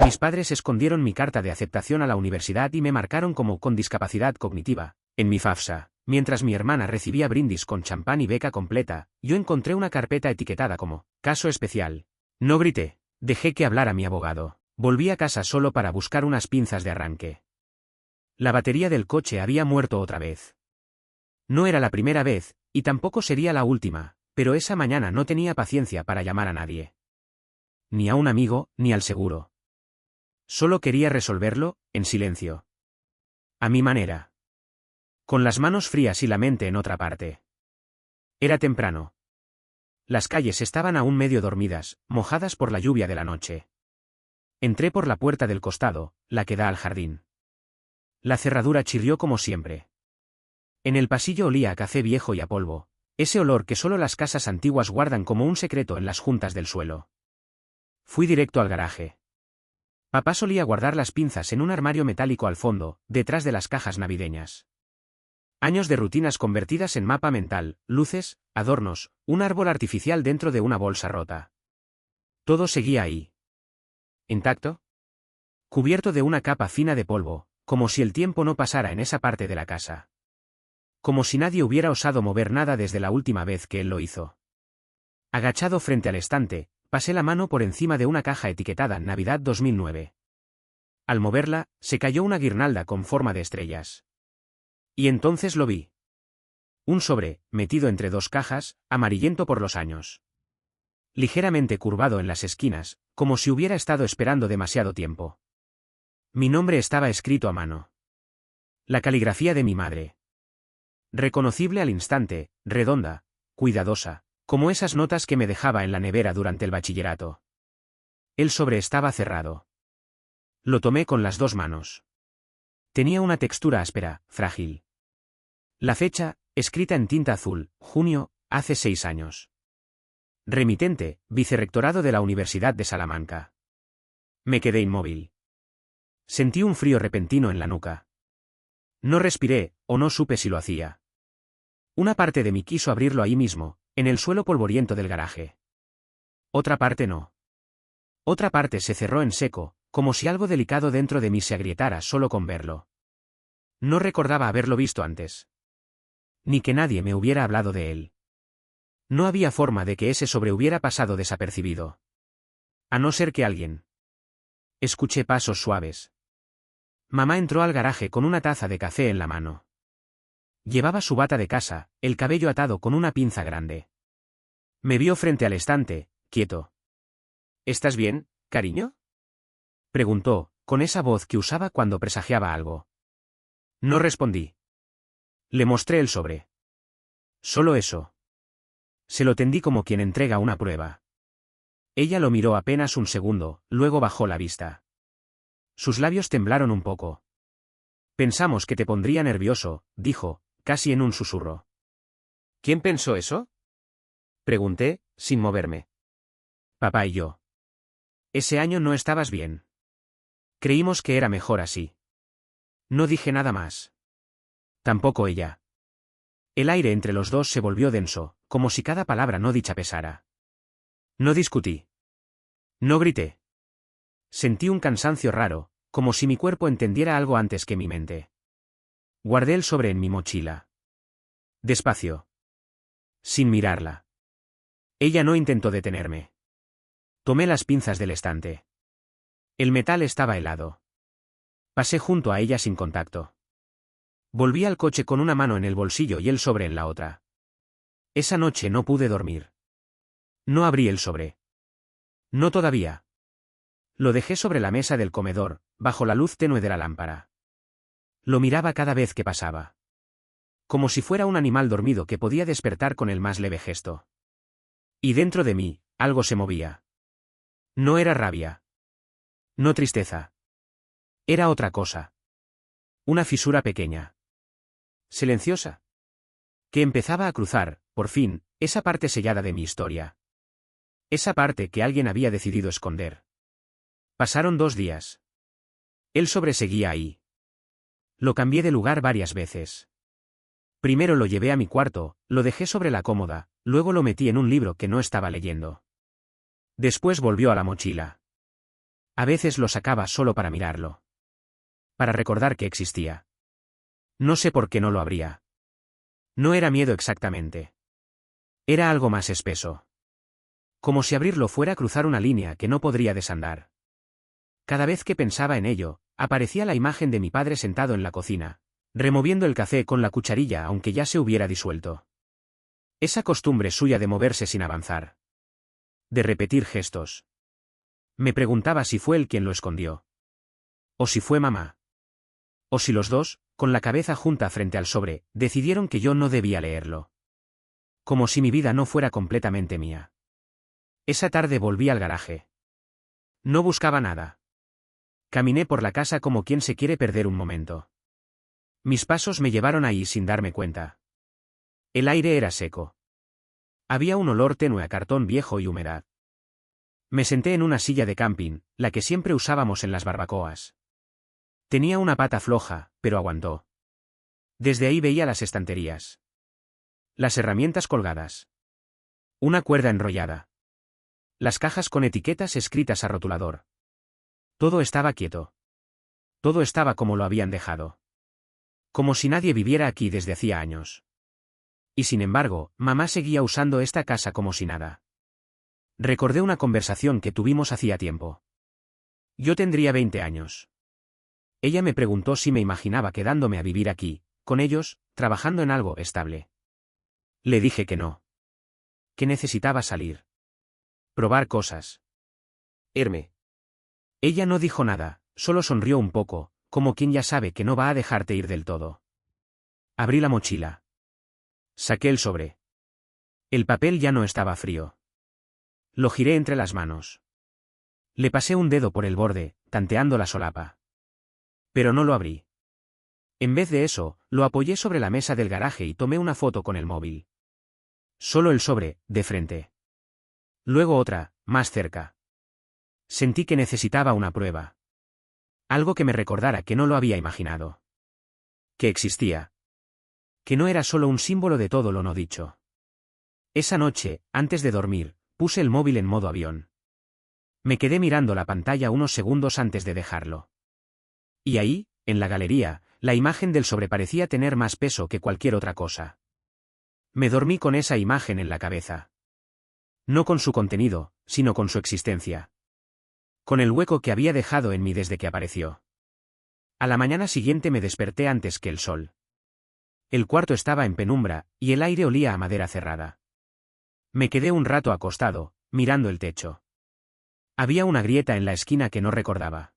Mis padres escondieron mi carta de aceptación a la universidad y me marcaron como con discapacidad cognitiva, en mi FAFSA. Mientras mi hermana recibía brindis con champán y beca completa, yo encontré una carpeta etiquetada como caso especial. No grité. Dejé que hablara mi abogado. Volví a casa solo para buscar unas pinzas de arranque. La batería del coche había muerto otra vez. No era la primera vez, y tampoco sería la última, pero esa mañana no tenía paciencia para llamar a nadie. Ni a un amigo, ni al seguro. Solo quería resolverlo, en silencio. A mi manera. Con las manos frías y la mente en otra parte. Era temprano. Las calles estaban aún medio dormidas, mojadas por la lluvia de la noche. Entré por la puerta del costado, la que da al jardín. La cerradura chirrió como siempre. En el pasillo olía a café viejo y a polvo, ese olor que solo las casas antiguas guardan como un secreto en las juntas del suelo. Fui directo al garaje. Papá solía guardar las pinzas en un armario metálico al fondo, detrás de las cajas navideñas. Años de rutinas convertidas en mapa mental, luces, adornos, un árbol artificial dentro de una bolsa rota. Todo seguía ahí. ¿Intacto? Cubierto de una capa fina de polvo, como si el tiempo no pasara en esa parte de la casa. Como si nadie hubiera osado mover nada desde la última vez que él lo hizo. Agachado frente al estante, pasé la mano por encima de una caja etiquetada Navidad 2009. Al moverla, se cayó una guirnalda con forma de estrellas. Y entonces lo vi. Un sobre, metido entre dos cajas, amarillento por los años. Ligeramente curvado en las esquinas, como si hubiera estado esperando demasiado tiempo. Mi nombre estaba escrito a mano. La caligrafía de mi madre. Reconocible al instante, redonda, cuidadosa, como esas notas que me dejaba en la nevera durante el bachillerato. El sobre estaba cerrado. Lo tomé con las dos manos. Tenía una textura áspera, frágil. La fecha, escrita en tinta azul, junio, hace 6 años. Remitente, vicerrectorado de la Universidad de Salamanca. Me quedé inmóvil. Sentí un frío repentino en la nuca. No respiré, o no supe si lo hacía. Una parte de mí quiso abrirlo ahí mismo, en el suelo polvoriento del garaje. Otra parte no. Otra parte se cerró en seco, como si algo delicado dentro de mí se agrietara solo con verlo. No recordaba haberlo visto antes. Ni que nadie me hubiera hablado de él. No había forma de que ese sobre hubiera pasado desapercibido. A no ser que alguien. Escuché pasos suaves. Mamá entró al garaje con una taza de café en la mano. Llevaba su bata de casa, el cabello atado con una pinza grande. Me vio frente al estante, quieto. ¿Estás bien, cariño?, preguntó, con esa voz que usaba cuando presagiaba algo. No respondí. Le mostré el sobre. Solo eso. Se lo tendí como quien entrega una prueba. Ella lo miró apenas un segundo, luego bajó la vista. Sus labios temblaron un poco. Pensamos que te pondría nervioso, dijo, casi en un susurro. ¿Quién pensó eso?, pregunté, sin moverme. Papá y yo. Ese año no estabas bien. Creímos que era mejor así. No dije nada más. Tampoco ella. El aire entre los dos se volvió denso, como si cada palabra no dicha pesara. No discutí. No grité. Sentí un cansancio raro, como si mi cuerpo entendiera algo antes que mi mente. Guardé el sobre en mi mochila. Despacio. Sin mirarla. Ella no intentó detenerme. Tomé las pinzas del estante. El metal estaba helado. Pasé junto a ella sin contacto. Volví al coche con una mano en el bolsillo y el sobre en la otra. Esa noche no pude dormir. No abrí el sobre. No todavía. Lo dejé sobre la mesa del comedor, bajo la luz tenue de la lámpara. Lo miraba cada vez que pasaba. Como si fuera un animal dormido que podía despertar con el más leve gesto. Y dentro de mí, algo se movía. No era rabia. No tristeza. Era otra cosa. Una fisura pequeña. Silenciosa. Que empezaba a cruzar, por fin, esa parte sellada de mi historia. Esa parte que alguien había decidido esconder. Pasaron 2 días. El sobre seguía ahí. Lo cambié de lugar varias veces. Primero lo llevé a mi cuarto, lo dejé sobre la cómoda, luego lo metí en un libro que no estaba leyendo. Después volvió a la mochila. A veces lo sacaba solo para mirarlo. Para recordar que existía. No sé por qué no lo abría. No era miedo exactamente. Era algo más espeso. Como si abrirlo fuera cruzar una línea que no podría desandar. Cada vez que pensaba en ello, aparecía la imagen de mi padre sentado en la cocina, removiendo el café con la cucharilla aunque ya se hubiera disuelto. Esa costumbre suya de moverse sin avanzar. De repetir gestos. Me preguntaba si fue él quien lo escondió. O si fue mamá. O si los dos, con la cabeza junta frente al sobre, decidieron que yo no debía leerlo. Como si mi vida no fuera completamente mía. Esa tarde volví al garaje. No buscaba nada. Caminé por la casa como quien se quiere perder un momento. Mis pasos me llevaron ahí sin darme cuenta. El aire era seco. Había un olor tenue a cartón viejo y humedad. Me senté en una silla de camping, la que siempre usábamos en las barbacoas. Tenía una pata floja, pero aguantó. Desde ahí veía las estanterías. Las herramientas colgadas. Una cuerda enrollada. Las cajas con etiquetas escritas a rotulador. Todo estaba quieto. Todo estaba como lo habían dejado. Como si nadie viviera aquí desde hacía años. Y sin embargo, mamá seguía usando esta casa como si nada. Recordé una conversación que tuvimos hacía tiempo. Yo tendría 20 años. Ella me preguntó si me imaginaba quedándome a vivir aquí, con ellos, trabajando en algo estable. Le dije que no. Que necesitaba salir. Probar cosas. Irme. Ella no dijo nada, solo sonrió un poco, como quien ya sabe que no va a dejarte ir del todo. Abrí la mochila. Saqué el sobre. El papel ya no estaba frío. Lo giré entre las manos. Le pasé un dedo por el borde, tanteando la solapa. Pero no lo abrí. En vez de eso, lo apoyé sobre la mesa del garaje y tomé una foto con el móvil. Solo el sobre, de frente. Luego otra, más cerca. Sentí que necesitaba una prueba. Algo que me recordara que no lo había imaginado. Que existía. Que no era solo un símbolo de todo lo no dicho. Esa noche, antes de dormir, puse el móvil en modo avión. Me quedé mirando la pantalla unos segundos antes de dejarlo. Y ahí, en la galería, la imagen del sobre parecía tener más peso que cualquier otra cosa. Me dormí con esa imagen en la cabeza. No con su contenido, sino con su existencia. Con el hueco que había dejado en mí desde que apareció. A la mañana siguiente me desperté antes que el sol. El cuarto estaba en penumbra, y el aire olía a madera cerrada. Me quedé un rato acostado, mirando el techo. Había una grieta en la esquina que no recordaba.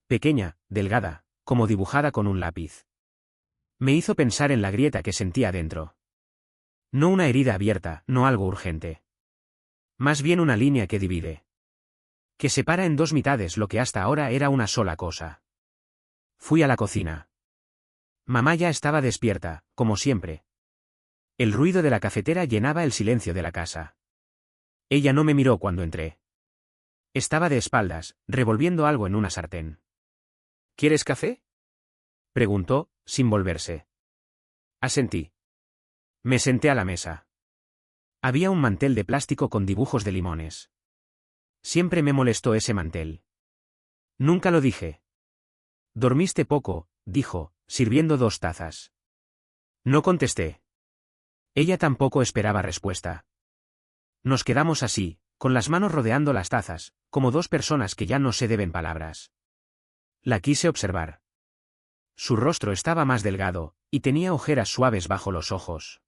Pequeña, delgada, como dibujada con un lápiz. Me hizo pensar en la grieta que sentía dentro. No una herida abierta, no algo urgente. Más bien una línea que divide. Que separa en dos mitades lo que hasta ahora era una sola cosa. Fui a la cocina. Mamá ya estaba despierta, como siempre. El ruido de la cafetera llenaba el silencio de la casa. Ella no me miró cuando entré. Estaba de espaldas, revolviendo algo en una sartén. ¿Quieres café?, preguntó, sin volverse. Asentí. Me senté a la mesa. Había un mantel de plástico con dibujos de limones. Siempre me molestó ese mantel. Nunca lo dije. Dormiste poco, dijo, sirviendo 2 tazas. No contesté. Ella tampoco esperaba respuesta. Nos quedamos así, con las manos rodeando las tazas, como 2 personas que ya no se deben palabras. La quise observar. Su rostro estaba más delgado, y tenía ojeras suaves bajo los ojos.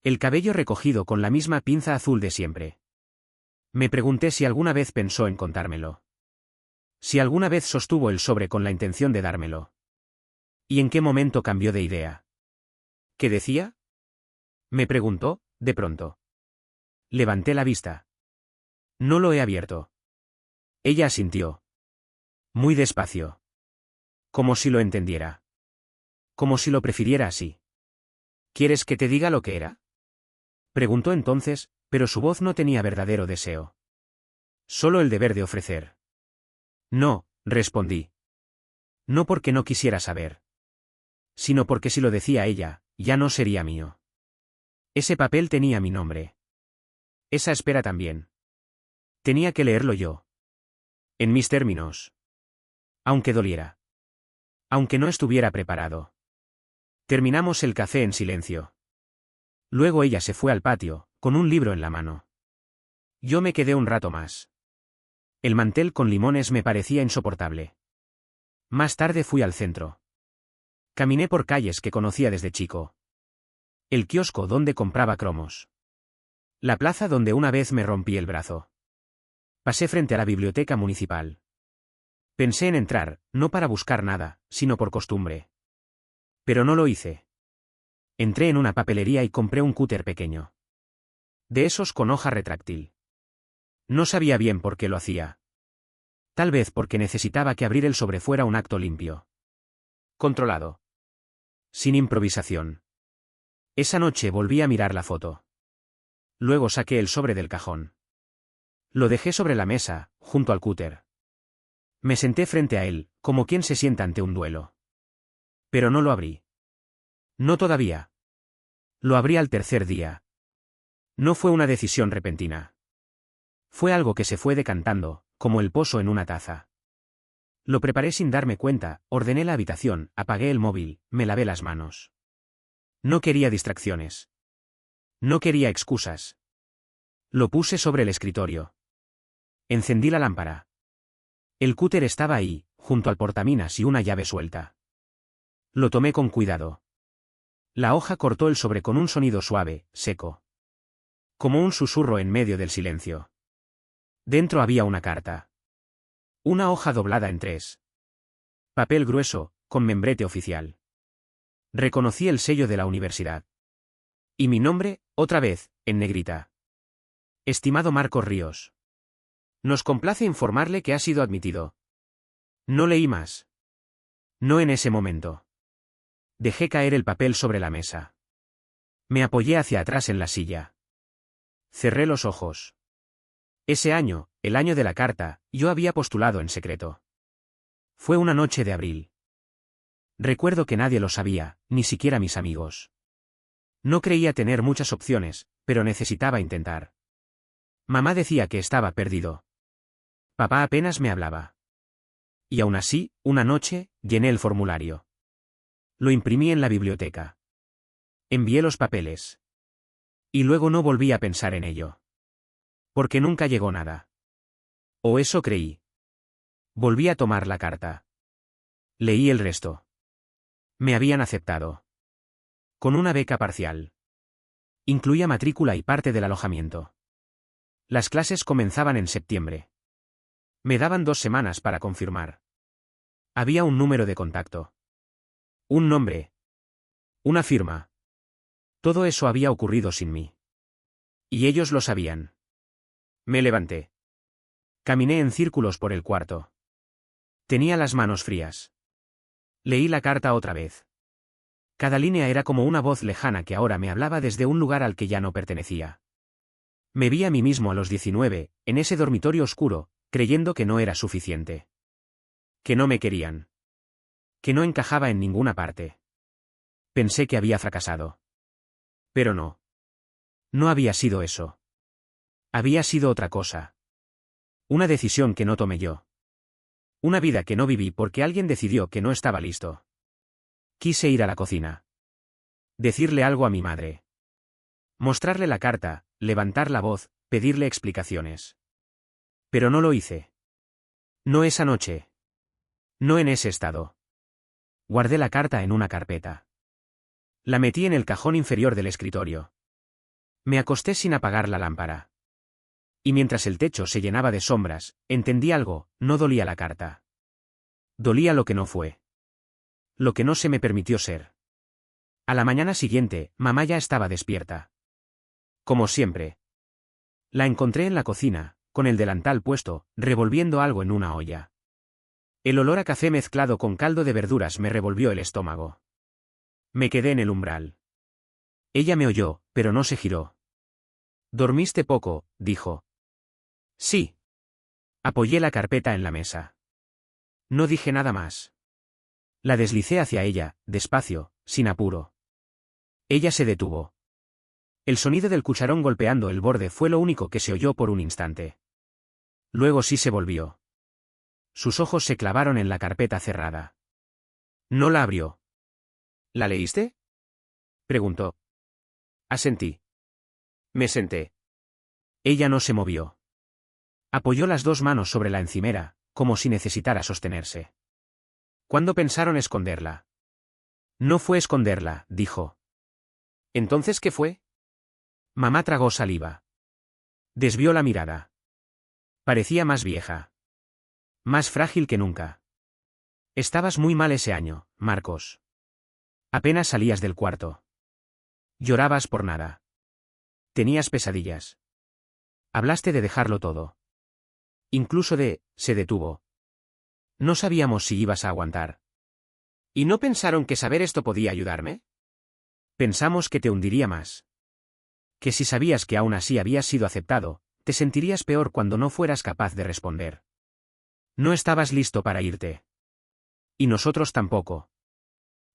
El cabello recogido con la misma pinza azul de siempre. Me pregunté si alguna vez pensó en contármelo. Si alguna vez sostuvo el sobre con la intención de dármelo. ¿Y en qué momento cambió de idea? ¿Qué decía?, me preguntó, de pronto. Levanté la vista. No lo he abierto. Ella asintió. Muy despacio. Como si lo entendiera. Como si lo prefiriera así. ¿Quieres que te diga lo que era?, preguntó entonces, pero su voz no tenía verdadero deseo. Solo el deber de ofrecer. No, respondí. No porque no quisiera saber. Sino porque si lo decía ella, ya no sería mío. Ese papel tenía mi nombre. Esa espera también. Tenía que leerlo yo. En mis términos. Aunque doliera. Aunque no estuviera preparado. Terminamos el café en silencio. Luego ella se fue al patio, con un libro en la mano. Yo me quedé un rato más. El mantel con limones me parecía insoportable. Más tarde fui al centro. Caminé por calles que conocía desde chico. El kiosco donde compraba cromos. La plaza donde una vez me rompí el brazo. Pasé frente a la biblioteca municipal. Pensé en entrar, no para buscar nada, sino por costumbre. Pero no lo hice. Entré en una papelería y compré un cúter pequeño. De esos con hoja retráctil. No sabía bien por qué lo hacía. Tal vez porque necesitaba que abrir el sobre fuera un acto limpio. Controlado. Sin improvisación. Esa noche volví a mirar la foto. Luego saqué el sobre del cajón. Lo dejé sobre la mesa, junto al cúter. Me senté frente a él, como quien se sienta ante un duelo. Pero no lo abrí. No todavía. Lo abrí al tercer día. No fue una decisión repentina. Fue algo que se fue decantando, como el pozo en una taza. Lo preparé sin darme cuenta, ordené la habitación, apagué el móvil, me lavé las manos. No quería distracciones. No quería excusas. Lo puse sobre el escritorio. Encendí la lámpara. El cúter estaba ahí, junto al portaminas y una llave suelta. Lo tomé con cuidado. La hoja cortó el sobre con un sonido suave, seco. Como un susurro en medio del silencio. Dentro había una carta. Una hoja doblada en 3. Papel grueso, con membrete oficial. Reconocí el sello de la universidad. Y mi nombre, otra vez, en negrita. Estimado Marcos Ríos. Nos complace informarle que ha sido admitido. No leí más. No en ese momento. Dejé caer el papel sobre la mesa. Me apoyé hacia atrás en la silla. Cerré los ojos. Ese año, el año de la carta, yo había postulado en secreto. Fue una noche de abril. Recuerdo que nadie lo sabía, ni siquiera mis amigos. No creía tener muchas opciones, pero necesitaba intentar. Mamá decía que estaba perdido. Papá apenas me hablaba. Y aún así, una noche, llené el formulario. Lo imprimí en la biblioteca. Envié los papeles. Y luego no volví a pensar en ello. Porque nunca llegó nada. O eso creí. Volví a tomar la carta. Leí el resto. Me habían aceptado. Con una beca parcial. Incluía matrícula y parte del alojamiento. Las clases comenzaban en septiembre. Me daban 2 semanas para confirmar. Había un número de contacto. Un nombre. Una firma. Todo eso había ocurrido sin mí. Y ellos lo sabían. Me levanté. Caminé en círculos por el cuarto. Tenía las manos frías. Leí la carta otra vez. Cada línea era como una voz lejana que ahora me hablaba desde un lugar al que ya no pertenecía. Me vi a mí mismo a los 19, en ese dormitorio oscuro, creyendo que no era suficiente. Que no me querían. Que no encajaba en ninguna parte. Pensé que había fracasado. Pero no. No había sido eso. Había sido otra cosa. Una decisión que no tomé yo. Una vida que no viví porque alguien decidió que no estaba listo. Quise ir a la cocina. Decirle algo a mi madre. Mostrarle la carta, levantar la voz, pedirle explicaciones. Pero no lo hice. No esa noche. No en ese estado. Guardé la carta en una carpeta. La metí en el cajón inferior del escritorio. Me acosté sin apagar la lámpara. Y mientras el techo se llenaba de sombras, entendí algo, no dolía la carta. Dolía lo que no fue. Lo que no se me permitió ser. A la mañana siguiente, mamá ya estaba despierta. Como siempre. La encontré en la cocina, con el delantal puesto, revolviendo algo en una olla. El olor a café mezclado con caldo de verduras me revolvió el estómago. Me quedé en el umbral. Ella me oyó, pero no se giró. «¿Dormiste poco?», dijo. «Sí». Apoyé la carpeta en la mesa. No dije nada más. La deslicé hacia ella, despacio, sin apuro. Ella se detuvo. El sonido del cucharón golpeando el borde fue lo único que se oyó por un instante. Luego sí se volvió. Sus ojos se clavaron en la carpeta cerrada. No la abrió. ¿La leíste? Preguntó. Asentí. Me senté. Ella no se movió. Apoyó las dos manos sobre la encimera, como si necesitara sostenerse. ¿Cuándo pensaron esconderla? No fue esconderla, dijo. ¿Entonces qué fue? Mamá tragó saliva. Desvió la mirada. Parecía más vieja. Más frágil que nunca. Estabas muy mal ese año, Marcos. Apenas salías del cuarto. Llorabas por nada. Tenías pesadillas. Hablaste de dejarlo todo. Incluso se detuvo. No sabíamos si ibas a aguantar. ¿Y no pensaron que saber esto podía ayudarme? Pensamos que te hundiría más. Que si sabías que aún así habías sido aceptado, te sentirías peor cuando no fueras capaz de responder. No estabas listo para irte. Y nosotros tampoco.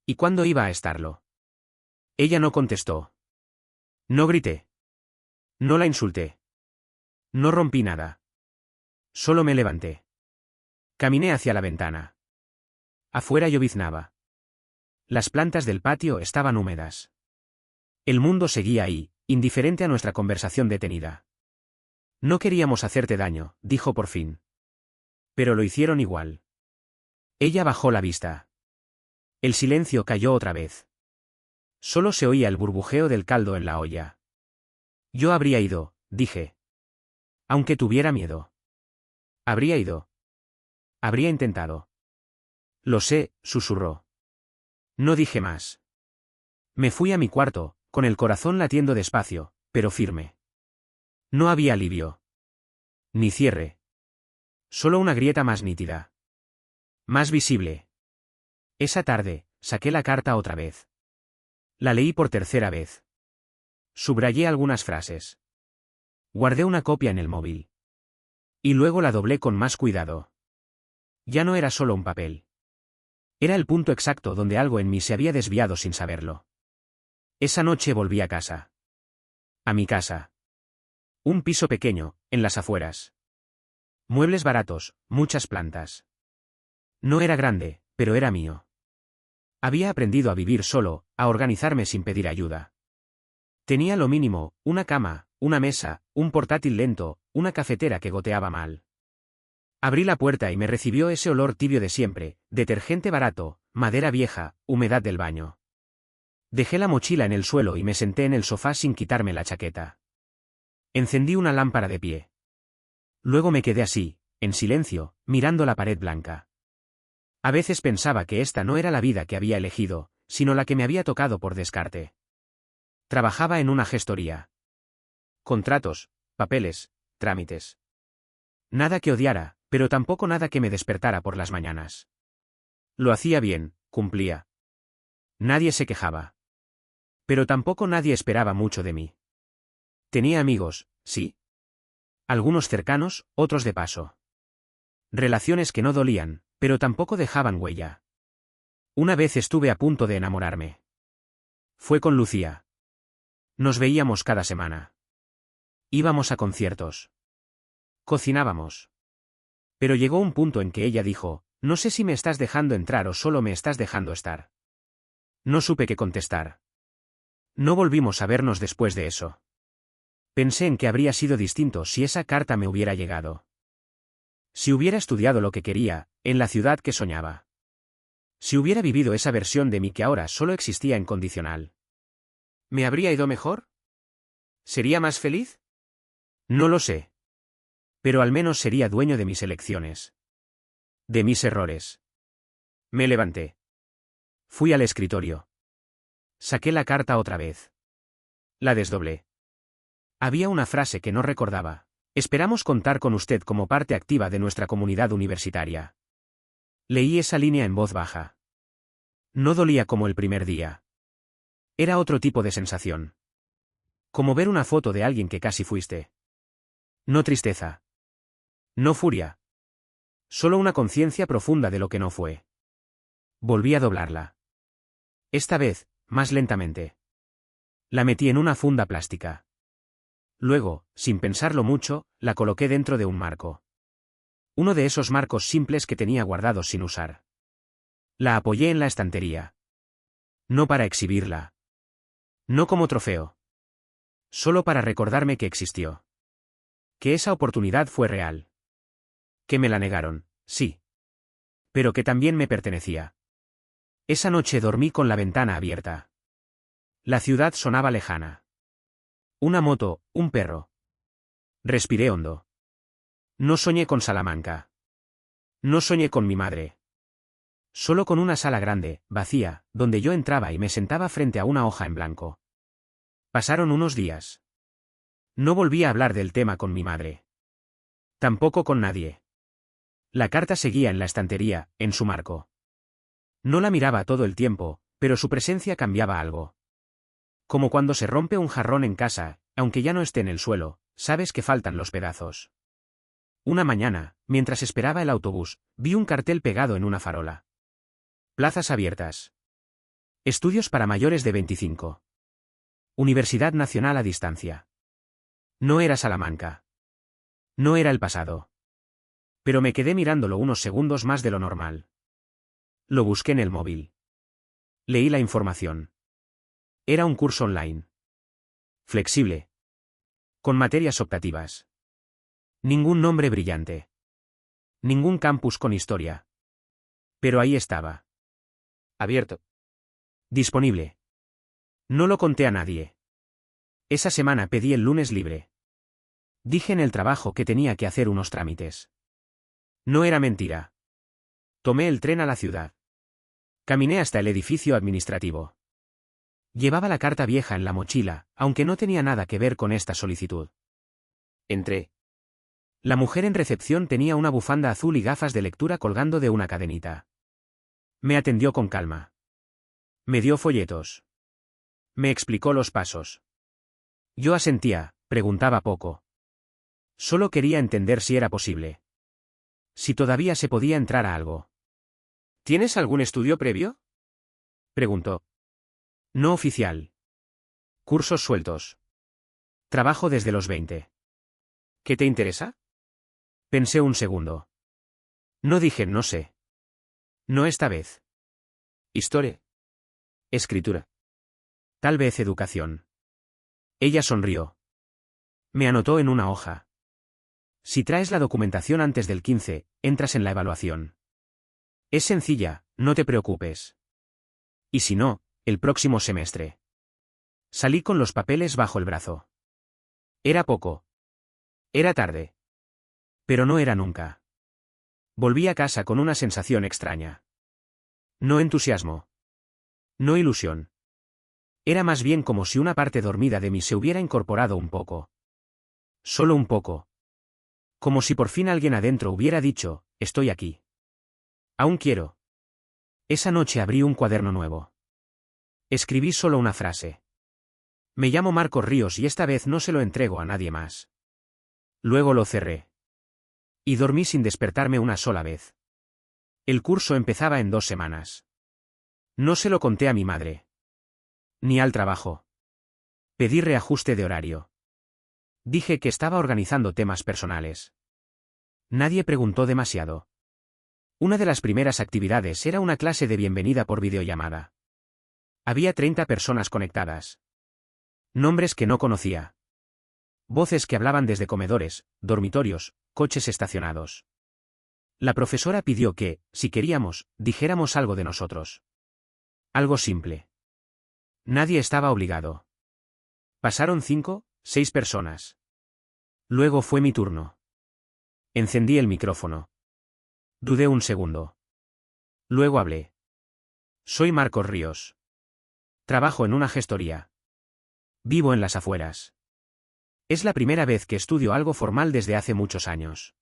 ¿Y cuándo iba a estarlo? Ella no contestó. No grité. No la insulté. No rompí nada. Solo me levanté. Caminé hacia la ventana. Afuera lloviznaba. Las plantas del patio estaban húmedas. El mundo seguía ahí, indiferente a nuestra conversación detenida. No queríamos hacerte daño, dijo por fin. Pero lo hicieron igual. Ella bajó la vista. El silencio cayó otra vez. Solo se oía el burbujeo del caldo en la olla. Yo habría ido, dije. Aunque tuviera miedo. Habría ido. Habría intentado. Lo sé, susurró. No dije más. Me fui a mi cuarto, con el corazón latiendo despacio, pero firme. No había alivio. Ni cierre. Solo una grieta más nítida. Más visible. Esa tarde, saqué la carta otra vez. La leí por tercera vez. Subrayé algunas frases. Guardé una copia en el móvil. Y luego la doblé con más cuidado. Ya no era solo un papel. Era el punto exacto donde algo en mí se había desviado sin saberlo. Esa noche volví a casa. A mi casa. Un piso pequeño, en las afueras. Muebles baratos, muchas plantas. No era grande, pero era mío. Había aprendido a vivir solo, a organizarme sin pedir ayuda. Tenía lo mínimo, una cama, una mesa, un portátil lento, una cafetera que goteaba mal. Abrí la puerta y me recibió ese olor tibio de siempre, detergente barato, madera vieja, humedad del baño. Dejé la mochila en el suelo y me senté en el sofá sin quitarme la chaqueta. Encendí una lámpara de pie. Luego me quedé así, en silencio, mirando la pared blanca. A veces pensaba que esta no era la vida que había elegido, sino la que me había tocado por descarte. Trabajaba en una gestoría. Contratos, papeles, trámites. Nada que odiara, pero tampoco nada que me despertara por las mañanas. Lo hacía bien, cumplía. Nadie se quejaba. Pero tampoco nadie esperaba mucho de mí. Tenía amigos, sí. Algunos cercanos, otros de paso. Relaciones que no dolían, pero tampoco dejaban huella. Una vez estuve a punto de enamorarme. Fue con Lucía. Nos veíamos cada semana. Íbamos a conciertos. Cocinábamos. Pero llegó un punto en que ella dijo, no sé si me estás dejando entrar o solo me estás dejando estar. No supe qué contestar. No volvimos a vernos después de eso. Pensé en que habría sido distinto si esa carta me hubiera llegado. Si hubiera estudiado lo que quería, en la ciudad que soñaba. Si hubiera vivido esa versión de mí que ahora solo existía en condicional. ¿Me habría ido mejor? ¿Sería más feliz? No lo sé. Pero al menos sería dueño de mis elecciones. De mis errores. Me levanté. Fui al escritorio. Saqué la carta otra vez. La desdoblé. Había una frase que no recordaba. Esperamos contar con usted como parte activa de nuestra comunidad universitaria. Leí esa línea en voz baja. No dolía como el primer día. Era otro tipo de sensación. Como ver una foto de alguien que casi fuiste. No tristeza. No furia. Solo una conciencia profunda de lo que no fue. Volví a doblarla. Esta vez, más lentamente. La metí en una funda plástica. Luego, sin pensarlo mucho, la coloqué dentro de un marco. Uno de esos marcos simples que tenía guardados sin usar. La apoyé en la estantería. No para exhibirla. No como trofeo. Solo para recordarme que existió. Que esa oportunidad fue real. Que me la negaron, sí. Pero que también me pertenecía. Esa noche dormí con la ventana abierta. La ciudad sonaba lejana. Una moto, un perro. Respiré hondo. No soñé con Salamanca. No soñé con mi madre. Solo con una sala grande, vacía, donde yo entraba y me sentaba frente a una hoja en blanco. Pasaron unos días. No volví a hablar del tema con mi madre. Tampoco con nadie. La carta seguía en la estantería, en su marco. No la miraba todo el tiempo, pero su presencia cambiaba algo. Como cuando se rompe un jarrón en casa, aunque ya no esté en el suelo, sabes que faltan los pedazos. Una mañana, mientras esperaba el autobús, vi un cartel pegado en una farola. Plazas abiertas. Estudios para mayores de 25. Universidad Nacional a distancia. No era Salamanca. No era el pasado. Pero me quedé mirándolo unos segundos más de lo normal. Lo busqué en el móvil. Leí la información. Era un curso online. Flexible. Con materias optativas. Ningún nombre brillante. Ningún campus con historia. Pero ahí estaba. Abierto. Disponible. No lo conté a nadie. Esa semana pedí el lunes libre. Dije en el trabajo que tenía que hacer unos trámites. No era mentira. Tomé el tren a la ciudad. Caminé hasta el edificio administrativo. Llevaba la carta vieja en la mochila, aunque no tenía nada que ver con esta solicitud. Entré. La mujer en recepción tenía una bufanda azul y gafas de lectura colgando de una cadenita. Me atendió con calma. Me dio folletos. Me explicó los pasos. Yo asentía, preguntaba poco. Solo quería entender si era posible. Si todavía se podía entrar a algo. ¿Tienes algún estudio previo?, preguntó. No oficial. Cursos sueltos. Trabajo desde los 20. ¿Qué te interesa? Pensé un segundo. No dije no sé. No esta vez. Historia. Escritura. Tal vez educación. Ella sonrió. Me anotó en una hoja. Si traes la documentación antes del 15, entras en la evaluación. Es sencilla, no te preocupes. Y si no, el próximo semestre. Salí con los papeles bajo el brazo. Era poco. Era tarde. Pero no era nunca. Volví a casa con una sensación extraña. No entusiasmo. No ilusión. Era más bien como si una parte dormida de mí se hubiera incorporado un poco. Solo un poco. Como si por fin alguien adentro hubiera dicho, estoy aquí. Aún quiero. Esa noche abrí un cuaderno nuevo. Escribí solo una frase. Me llamo Marcos Ríos y esta vez no se lo entrego a nadie más. Luego lo cerré. Y dormí sin despertarme una sola vez. El curso empezaba en 2 semanas. No se lo conté a mi madre. Ni al trabajo. Pedí reajuste de horario. Dije que estaba organizando temas personales. Nadie preguntó demasiado. Una de las primeras actividades era una clase de bienvenida por videollamada. Había 30 personas conectadas. Nombres que no conocía. Voces que hablaban desde comedores, dormitorios, coches estacionados. La profesora pidió que, si queríamos, dijéramos algo de nosotros. Algo simple. Nadie estaba obligado. Pasaron 5, 6 personas. Luego fue mi turno. Encendí el micrófono. Dudé un segundo. Luego hablé. Soy Marcos Ríos. Trabajo en una gestoría. Vivo en las afueras. Es la primera vez que estudio algo formal desde hace muchos años.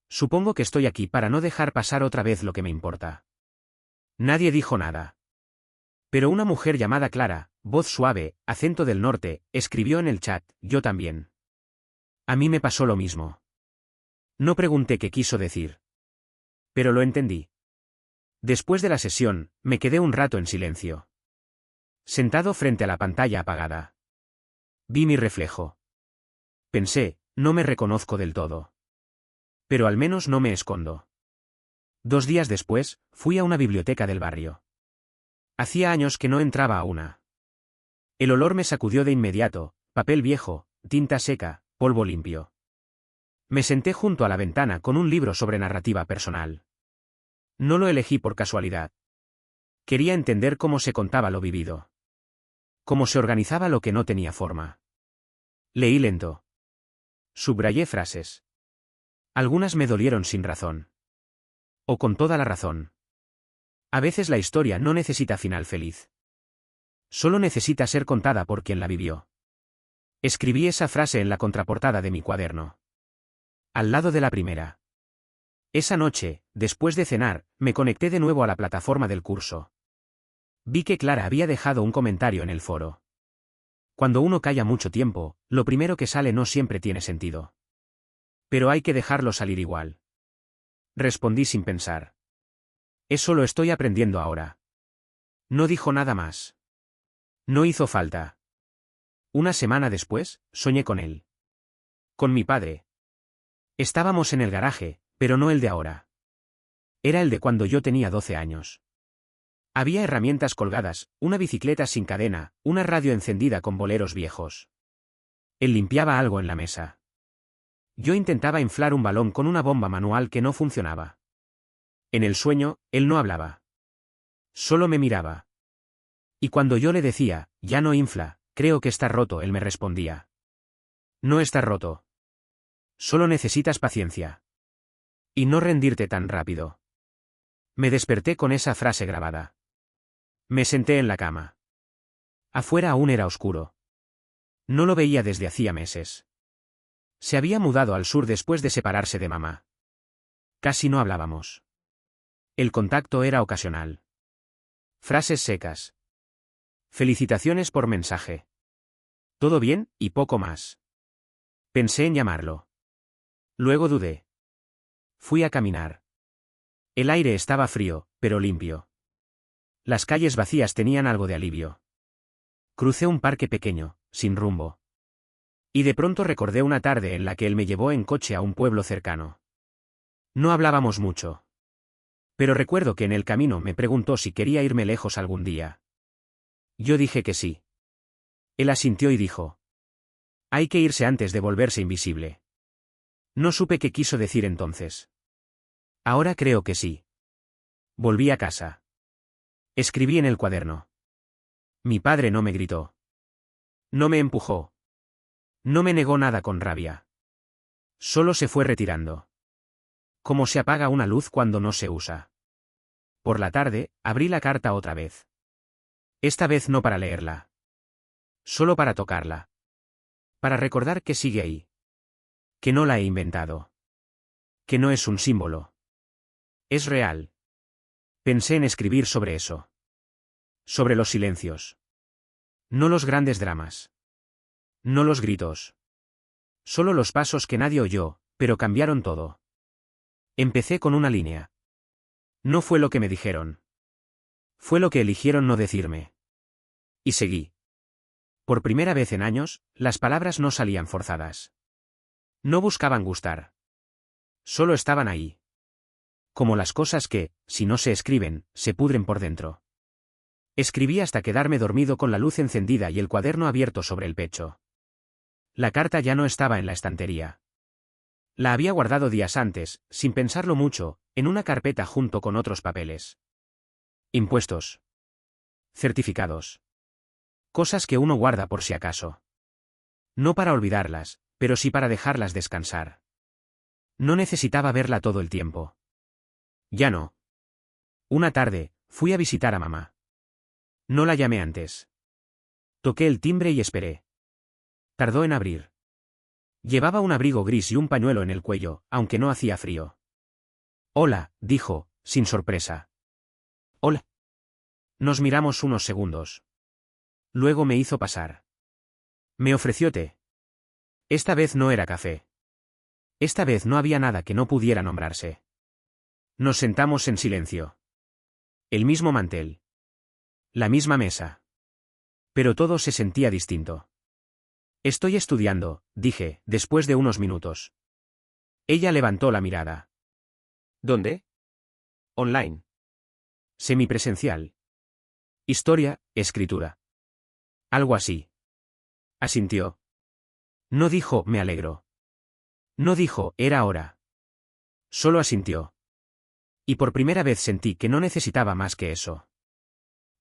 Supongo que estoy aquí para no dejar pasar otra vez lo que me importa. Nadie dijo nada. Pero una mujer llamada Clara, voz suave, acento del norte, escribió en el chat, yo también. A mí me pasó lo mismo. No pregunté qué quiso decir. Pero lo entendí. Después de la sesión, me quedé un rato en silencio. Sentado frente a la pantalla apagada. Vi mi reflejo. Pensé, no me reconozco del todo. Pero al menos no me escondo. 2 días después, fui a una biblioteca del barrio. Hacía años que no entraba a una. El olor me sacudió de inmediato: papel viejo, tinta seca, polvo limpio. Me senté junto a la ventana con un libro sobre narrativa personal. No lo elegí por casualidad. Quería entender cómo se contaba lo vivido. Cómo se organizaba lo que no tenía forma. Leí lento. Subrayé frases. Algunas me dolieron sin razón. O con toda la razón. A veces la historia no necesita final feliz. Solo necesita ser contada por quien la vivió. Escribí esa frase en la contraportada de mi cuaderno. Al lado de la primera. Esa noche, después de cenar, me conecté de nuevo a la plataforma del curso. Vi que Clara había dejado un comentario en el foro. Cuando uno calla mucho tiempo, lo primero que sale no siempre tiene sentido. Pero hay que dejarlo salir igual. Respondí sin pensar. Eso lo estoy aprendiendo ahora. No dijo nada más. No hizo falta. Una semana después, soñé con él. Con mi padre. Estábamos en el garaje, pero no el de ahora. Era el de cuando yo tenía 12 años. Había herramientas colgadas, una bicicleta sin cadena, una radio encendida con boleros viejos. Él limpiaba algo en la mesa. Yo intentaba inflar un balón con una bomba manual que no funcionaba. En el sueño, él no hablaba. Solo me miraba. Y cuando yo le decía, ya no infla, creo que está roto, él me respondía. No está roto. Solo necesitas paciencia. Y no rendirte tan rápido. Me desperté con esa frase grabada. Me senté en la cama. Afuera aún era oscuro. No lo veía desde hacía meses. Se había mudado al sur después de separarse de mamá. Casi no hablábamos. El contacto era ocasional. Frases secas. Felicitaciones por mensaje. Todo bien, y poco más. Pensé en llamarlo. Luego dudé. Fui a caminar. El aire estaba frío, pero limpio. Las calles vacías tenían algo de alivio. Crucé un parque pequeño, sin rumbo. Y de pronto recordé una tarde en la que él me llevó en coche a un pueblo cercano. No hablábamos mucho. Pero recuerdo que en el camino me preguntó si quería irme lejos algún día. Yo dije que sí. Él asintió y dijo: hay que irse antes de volverse invisible. No supe qué quiso decir entonces. Ahora creo que sí. Volví a casa. Escribí en el cuaderno. Mi padre no me gritó. No me empujó. No me negó nada con rabia. Solo se fue retirando. Como se apaga una luz cuando no se usa. Por la tarde, abrí la carta otra vez. Esta vez no para leerla. Solo para tocarla. Para recordar que sigue ahí. Que no la he inventado. Que no es un símbolo. Es real. Pensé en escribir sobre eso. Sobre los silencios. No los grandes dramas. No los gritos. Solo los pasos que nadie oyó, pero cambiaron todo. Empecé con una línea. No fue lo que me dijeron. Fue lo que eligieron no decirme. Y seguí. Por primera vez en años, las palabras no salían forzadas. No buscaban gustar. Solo estaban ahí. Como las cosas que, si no se escriben, se pudren por dentro. Escribí hasta quedarme dormido con la luz encendida y el cuaderno abierto sobre el pecho. La carta ya no estaba en la estantería. La había guardado días antes, sin pensarlo mucho, en una carpeta junto con otros papeles. Impuestos. Certificados. Cosas que uno guarda por si acaso. No para olvidarlas, pero sí para dejarlas descansar. No necesitaba verla todo el tiempo. Ya no. Una tarde, fui a visitar a mamá. No la llamé antes. Toqué el timbre y esperé. Tardó en abrir. Llevaba un abrigo gris y un pañuelo en el cuello, aunque no hacía frío. Hola, dijo, sin sorpresa. Hola. Nos miramos unos segundos. Luego me hizo pasar. Me ofreció té. Esta vez no era café. Esta vez no había nada que no pudiera nombrarse. Nos sentamos en silencio. El mismo mantel. La misma mesa. Pero todo se sentía distinto. Estoy estudiando, dije, después de unos minutos. Ella levantó la mirada. ¿Dónde? Online. Semipresencial. Historia, escritura. Algo así. Asintió. No dijo, me alegro. No dijo, era hora. Solo asintió. Y por primera vez sentí que no necesitaba más que eso.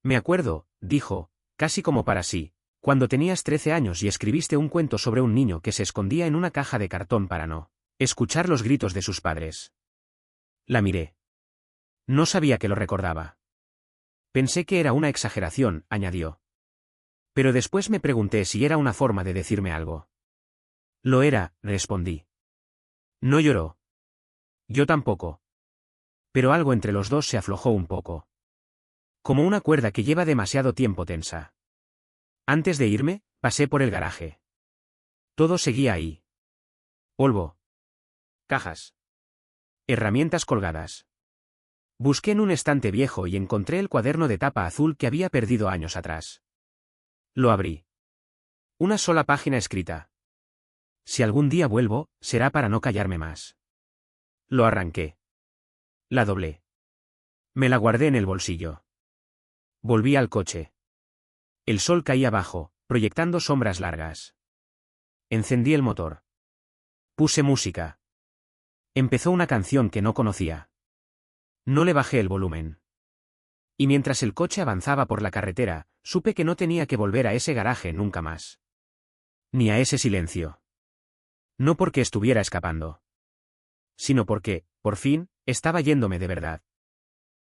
Me acuerdo, dijo, casi como para sí, cuando tenías 13 años y escribiste un cuento sobre un niño que se escondía en una caja de cartón para no escuchar los gritos de sus padres. La miré. No sabía que lo recordaba. Pensé que era una exageración, añadió. Pero después me pregunté si era una forma de decirme algo. Lo era, respondí. No lloró. Yo tampoco. Pero algo entre los dos se aflojó un poco. Como una cuerda que lleva demasiado tiempo tensa. Antes de irme, pasé por el garaje. Todo seguía ahí. Polvo. Cajas. Herramientas colgadas. Busqué en un estante viejo y encontré el cuaderno de tapa azul que había perdido años atrás. Lo abrí. Una sola página escrita. Si algún día vuelvo, será para no callarme más. Lo arranqué. La doblé. Me la guardé en el bolsillo. Volví al coche. El sol caía abajo, proyectando sombras largas. Encendí el motor. Puse música. Empezó una canción que no conocía. No le bajé el volumen. Y mientras el coche avanzaba por la carretera, supe que no tenía que volver a ese garaje nunca más. Ni a ese silencio. No porque estuviera escapando. Sino porque, por fin, estaba yéndome de verdad.